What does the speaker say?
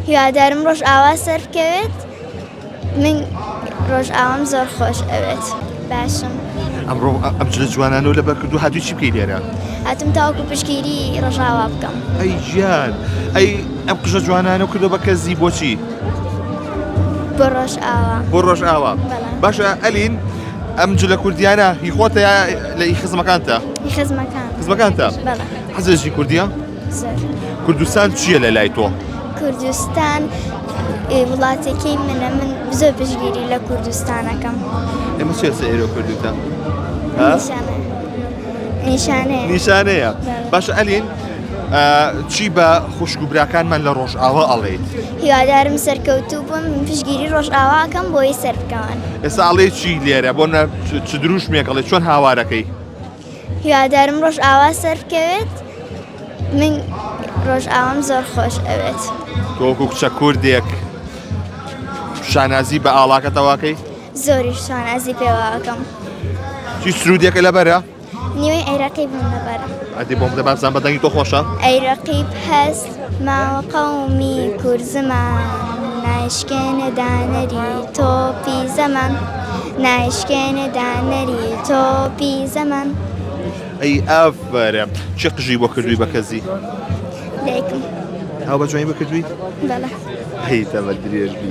هیوادارم ڕۆژ ئاوا سەر بکەوێت من ڕۆژ ئاوام زۆر خۆش ئەوێت باشم ئەمڕۆ ئەم جلە جوانانەوە لەبەر کردو هاتووی چی بکەی لێرە؟ هاتم تاوەکو پشگیری ڕۆژاوا بکەم ئەی گیان ئەی ئەم قژە جوانانە کردو بە کەزی بۆچی؟ بۆ ڕۆژ ئاوا بۆ ڕۆژ ئاوا بەڵێ. باشە ئەلین ئەم جلە کوردیانە هی خۆتە یا لە خزمەکانتە؟ خزمەکانتە؟ بەڵێ حەزێکی کوردیە؟ زۆر کوردستان چییە لە لای تۆ؟ کوردستان وڵاتێکی منە من زۆر پشگیری لە کوردستانەکەم ئێمە چێ ئێرە کوردوتە؟ نیشانەیە نیشانەیە باشە ئەلین چی بە خوشک و براکانمان لە ڕۆژ ئاوا ئەڵێیت؟ هیوادارم سەرکەوتوو بم من پشگیری ڕۆژ ئاواکەم بۆی سەر بکەوان ئێستا ئەڵێ چی لێرە بۆ چ دروشمێکەڵێ چۆن هاوارەکەی؟ هیوادارم ڕۆژ ئاوا سەر بکەوێت من ڕۆژ ئاوام زۆر خۆش ئەوێت تۆ وەکو کچە کوردێک شانازی بە ئاڵاکەتەواکەی؟ زۆری شانازی پێواکەم چی سرودێکە لەبەرە؟ نیوەی عێراقی بم لەبەرە ئەدی بۆم دەبا بزان بەدەنگی تۆ خۆشە؟ ئەی ڕەقیب هەست ماوە قەومی کورد زمان نایشکێنە دانەری تۆپی زەمان نایشکێنە دانەری تۆپی زەمان ئەی ئافرە چه قژی بۆ کردووی بە کەزی؟ لێکم هاو بە جوانی بە کردووی؟ بەڵێ هەیتە بە درێژ